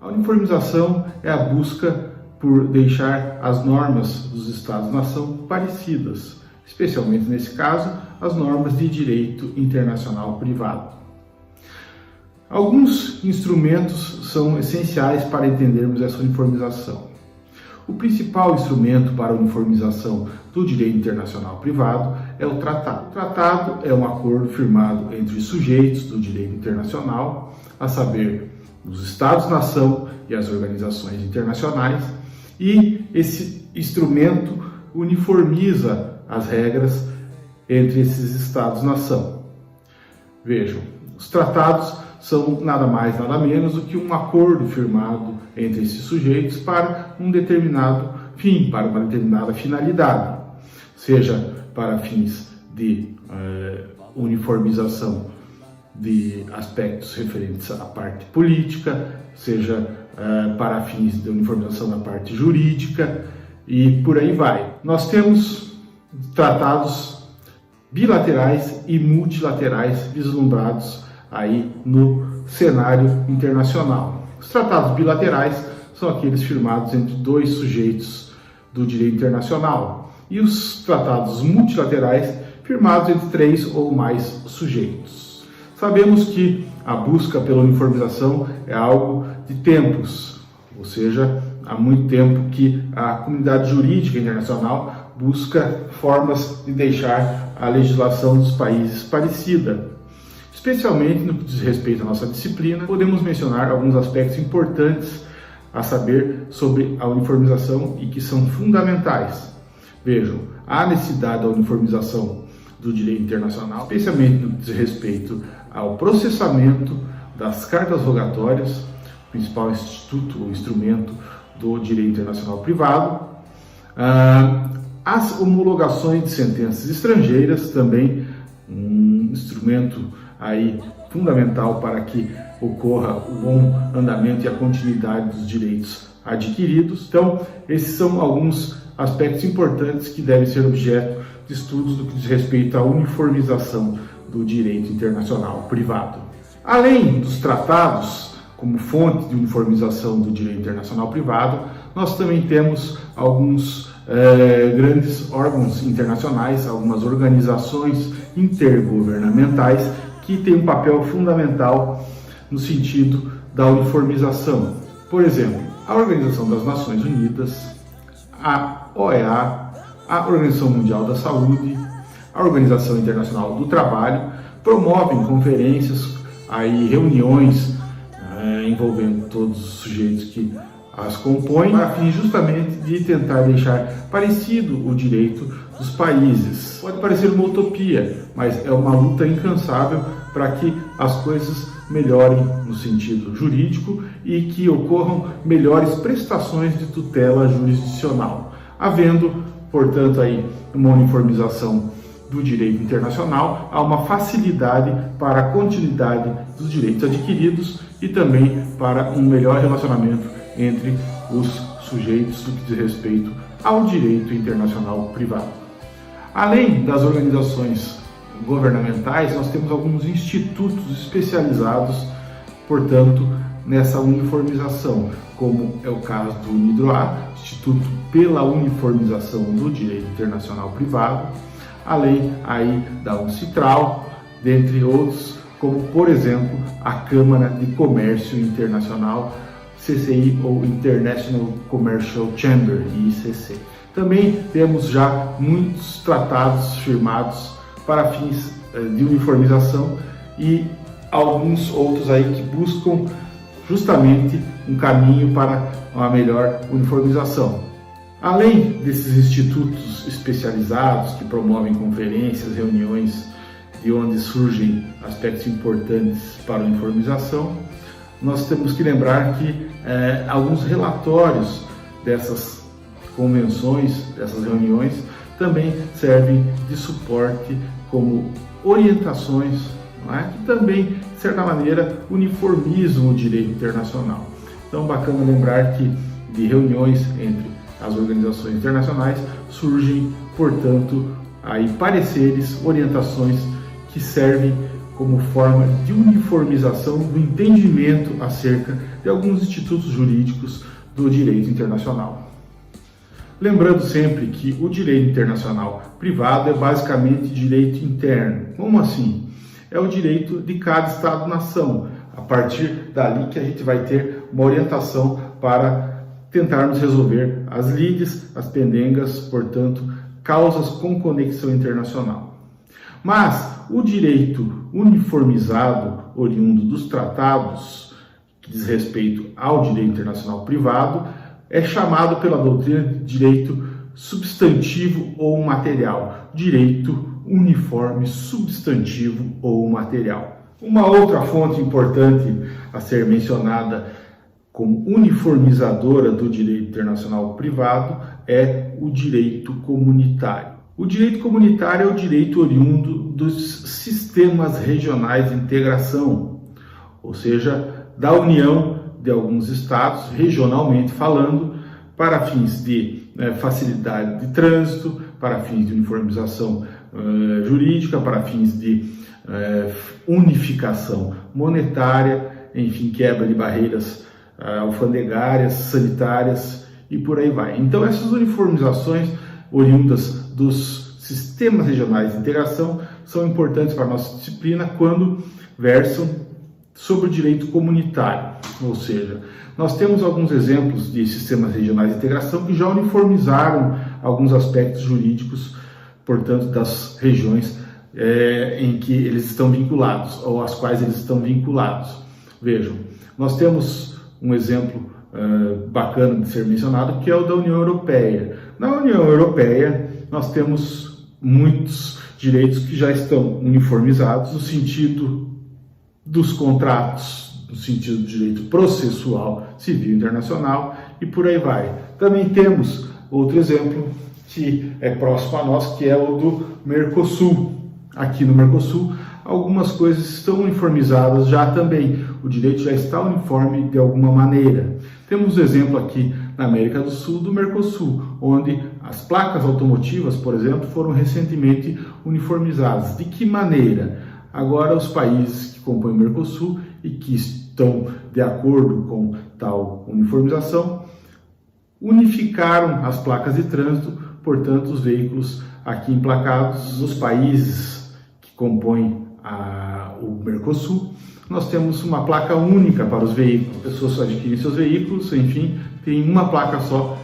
A uniformização é a busca por deixar as normas dos Estados-nação parecidas, especialmente nesse caso, as normas de direito internacional privado. Alguns instrumentos são essenciais para entendermos essa uniformização. O principal instrumento para a uniformização do direito internacional privado é o tratado. O tratado é um acordo firmado entre os sujeitos do direito internacional, a saber, os Estados-nação e as organizações internacionais, e esse instrumento uniformiza as regras entre esses Estados-nação. Vejam, os tratados são nada mais, nada menos do que um acordo firmado entre esses sujeitos para um determinado fim, para uma determinada finalidade, seja para fins de uniformização de aspectos referentes à parte política, seja para fins de uniformização da parte jurídica e por aí vai. Nós temos tratados bilaterais e multilaterais vislumbrados aí no cenário internacional. Os tratados bilaterais são aqueles firmados entre dois sujeitos do direito internacional e os tratados multilaterais firmados entre 3 ou mais sujeitos. Sabemos que a busca pela uniformização é algo de tempos, ou seja, há muito tempo que a comunidade jurídica internacional busca formas de deixar a legislação dos países parecida. Especialmente no que diz respeito à nossa disciplina, podemos mencionar alguns aspectos importantes a saber sobre a uniformização e que são fundamentais. Vejam, há necessidade da uniformização do direito internacional, especialmente no que diz respeito ao processamento das cartas rogatórias, principal instituto ou instrumento do direito internacional privado, as homologações de sentenças estrangeiras, também um instrumento aí fundamental para que ocorra o bom andamento e a continuidade dos direitos adquiridos. Então, esses são alguns aspectos importantes que devem ser objeto de estudos no que diz respeito à uniformização do direito internacional privado. Além dos tratados como fonte de uniformização do direito internacional privado, nós também temos alguns grandes órgãos internacionais, algumas organizações intergovernamentais que têm um papel fundamental no sentido da uniformização. Por exemplo, a Organização das Nações Unidas, a OEA, a Organização Mundial da Saúde, a Organização Internacional do Trabalho, promovem conferências, aí, reuniões envolvendo todos os sujeitos que as compõem, a fim justamente de tentar deixar parecido o direito dos países. Pode parecer uma utopia, mas é uma luta incansável para que as coisas melhorem no sentido jurídico e que ocorram melhores prestações de tutela jurisdicional. Havendo, portanto, aí uma uniformização do direito internacional, há uma facilidade para a continuidade dos direitos adquiridos e também para um melhor relacionamento entre os sujeitos no que diz respeito ao direito internacional privado. Além das organizações governamentais, nós temos alguns institutos especializados, portanto, nessa uniformização, como é o caso do UNIDROIT, Instituto pela Uniformização do Direito Internacional Privado, além aí da UNCITRAL, dentre outros, como, por exemplo, a Câmara de Comércio Internacional, CCI, ou International Commercial Chamber, ICC. Também temos já muitos tratados firmados para fins de uniformização e alguns outros aí que buscam justamente um caminho para uma melhor uniformização. Além desses institutos especializados que promovem conferências, reuniões de onde surgem aspectos importantes para a uniformização, nós temos que lembrar que alguns relatórios dessas convenções, dessas reuniões, também servem de suporte como orientações, não é? Que também, de certa maneira, uniformizam o direito internacional. Então, bacana lembrar que de reuniões entre as organizações internacionais surgem, portanto, aí pareceres, orientações que servem como forma de uniformização do entendimento acerca de alguns institutos jurídicos do direito internacional. Lembrando sempre que o direito internacional privado é basicamente direito interno. Como assim? É o direito de cada Estado-nação. A partir dali que a gente vai ter uma orientação para tentarmos resolver as lides, as pendengas, portanto, causas com conexão internacional. Mas o direito uniformizado, oriundo dos tratados, que diz respeito ao direito internacional privado, é chamado pela doutrina de direito substantivo ou material, direito uniforme substantivo ou material. Uma outra fonte importante a ser mencionada como uniformizadora do direito internacional privado é o direito comunitário. O direito comunitário é o direito oriundo dos sistemas regionais de integração, ou seja, da união de alguns estados, regionalmente falando, para fins de facilidade de trânsito, para fins de uniformização jurídica, para fins de unificação monetária, enfim, quebra de barreiras alfandegárias, sanitárias e por aí vai. Então, essas uniformizações oriundas dos sistemas regionais de integração são importantes para a nossa disciplina quando versam sobre o direito comunitário, ou seja, nós temos alguns exemplos de sistemas regionais de integração que já uniformizaram alguns aspectos jurídicos, portanto, das regiões em que eles estão vinculados, ou às quais eles estão vinculados. Vejam, nós temos um exemplo bacana de ser mencionado, que é o da União Europeia. Na União Europeia, nós temos muitos direitos que já estão uniformizados no sentido dos contratos, no sentido do direito processual civil internacional e por aí vai. Também temos outro exemplo que é próximo a nós, que é o do Mercosul. Aqui no Mercosul, algumas coisas estão uniformizadas já também. O direito já está uniforme de alguma maneira. Temos um exemplo aqui na América do Sul, do Mercosul, onde as placas automotivas, por exemplo, foram recentemente uniformizadas. De que maneira? Agora, os países que compõem o Mercosul e que estão de acordo com tal uniformização, unificaram as placas de trânsito, portanto, os veículos aqui emplacados nos países que compõem o Mercosul, nós temos uma placa única para os veículos. As pessoas adquirem seus veículos, enfim, tem uma placa só,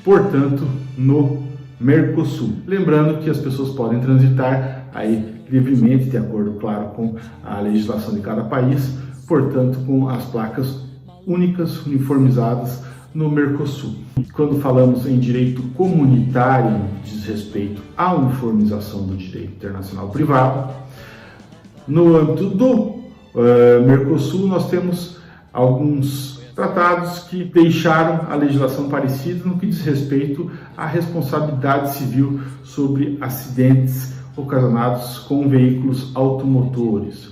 portanto, no Mercosul. Lembrando que as pessoas podem transitar aí livremente, de acordo, claro, com a legislação de cada país, portanto, com as placas únicas, uniformizadas no Mercosul. Quando falamos em direito comunitário, diz respeito à uniformização do direito internacional privado, no âmbito do Mercosul, nós temos alguns tratados que deixaram a legislação parecida no que diz respeito à responsabilidade civil sobre acidentes ocasionados com veículos automotores.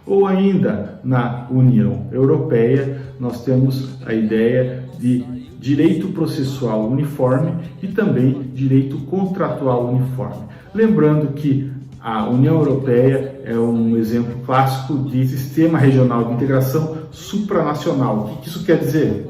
Ou ainda, na União Europeia, nós temos a ideia de direito processual uniforme e também direito contratual uniforme. Lembrando que a União Europeia é um exemplo clássico de sistema regional de integração supranacional. O que isso quer dizer?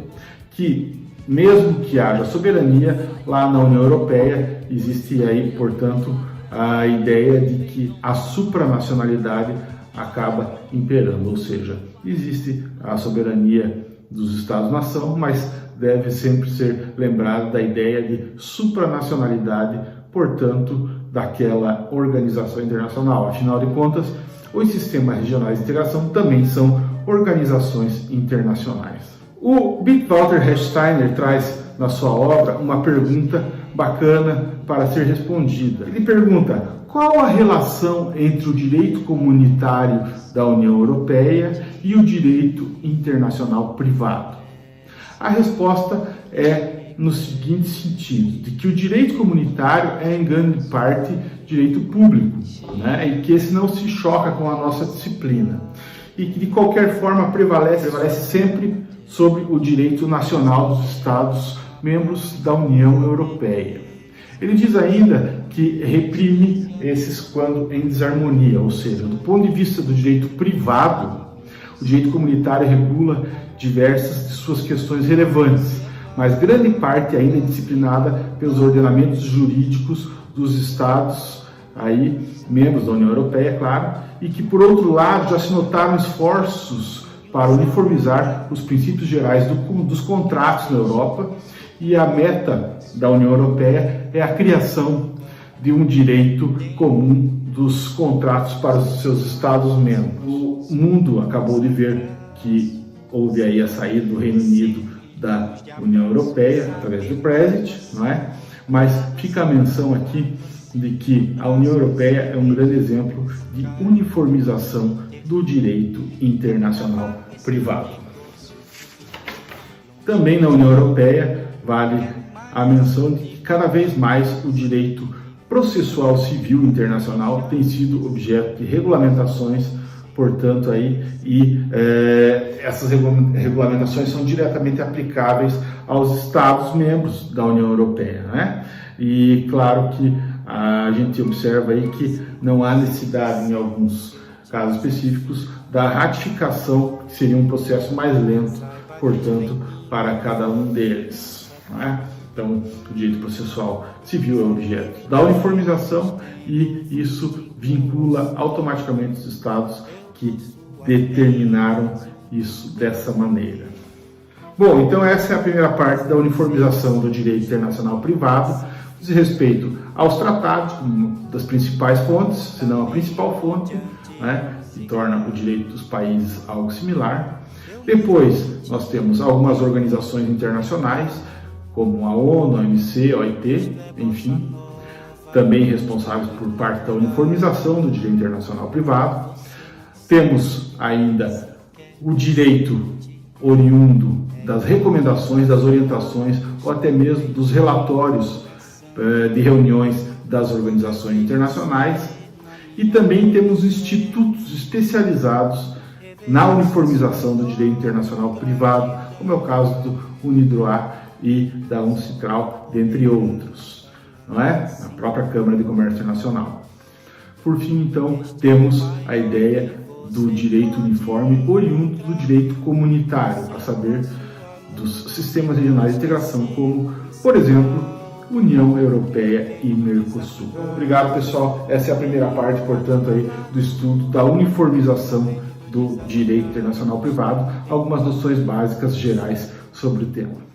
Que mesmo que haja soberania, lá na União Europeia existe aí, portanto, a ideia de que a supranacionalidade acaba imperando, ou seja, existe a soberania dos Estados-nação, mas deve sempre ser lembrado da ideia de supranacionalidade, portanto, daquela organização internacional. Afinal de contas, os sistemas regionais de integração também são organizações internacionais. O Walter Hechsteiner traz na sua obra uma pergunta bacana para ser respondida. Ele pergunta: qual a relação entre o direito comunitário da União Europeia e o direito internacional privado? A resposta é no seguinte sentido, de que o direito comunitário é em grande parte direito público, né? E que esse não se choca com a nossa disciplina, e que de qualquer forma prevalece sempre sobre o direito nacional dos Estados membros da União Europeia. Ele diz ainda que reprime esses quando em desarmonia, ou seja, do ponto de vista do direito privado, o direito comunitário regula diversas de suas questões relevantes, mas grande parte ainda é disciplinada pelos ordenamentos jurídicos dos Estados, aí, membros da União Europeia, claro, e que, por outro lado, já se notaram esforços para uniformizar os princípios gerais dos contratos na Europa, e a meta da União Europeia é a criação de um direito comum dos contratos para os seus Estados-membros. O mundo acabou de ver que houve aí a saída do Reino Unido da União Europeia através do Brexit, não é? Mas fica a menção aqui de que a União Europeia é um grande exemplo de uniformização do direito internacional privado. Também na União Europeia vale a menção de que cada vez mais o direito processual civil internacional tem sido objeto de regulamentações, portanto, essas regulamentações são diretamente aplicáveis aos Estados-membros da União Europeia, né? E claro que a gente observa aí que não há necessidade, em alguns casos específicos, da ratificação, que seria um processo mais lento, portanto, para cada um deles, não é? Então, o direito processual civil é objeto da uniformização e isso vincula automaticamente os Estados que determinaram isso dessa maneira. Bom, então essa é a primeira parte da uniformização do direito internacional privado, diz respeito aos tratados, uma das principais fontes, se não a principal fonte, né, que torna o direito dos países algo similar. Depois, nós temos algumas organizações internacionais, como a ONU, a OMC, a OIT, enfim, também responsáveis por parte da uniformização do direito internacional privado. Temos ainda o direito oriundo das recomendações, das orientações ou até mesmo dos relatórios de reuniões das organizações internacionais. E também temos institutos especializados na uniformização do direito internacional privado, como é o caso do UNIDROIT e da UNCITRAL, dentre outros, não é? A própria Câmara de Comércio Internacional. Por fim, então, temos a ideia do direito uniforme oriundo do direito comunitário, a saber, dos sistemas regionais de integração, como, por exemplo, União Europeia e Mercosul. Obrigado, pessoal. Essa é a primeira parte, portanto, aí, do estudo da uniformização do direito internacional privado, algumas noções básicas gerais sobre o tema.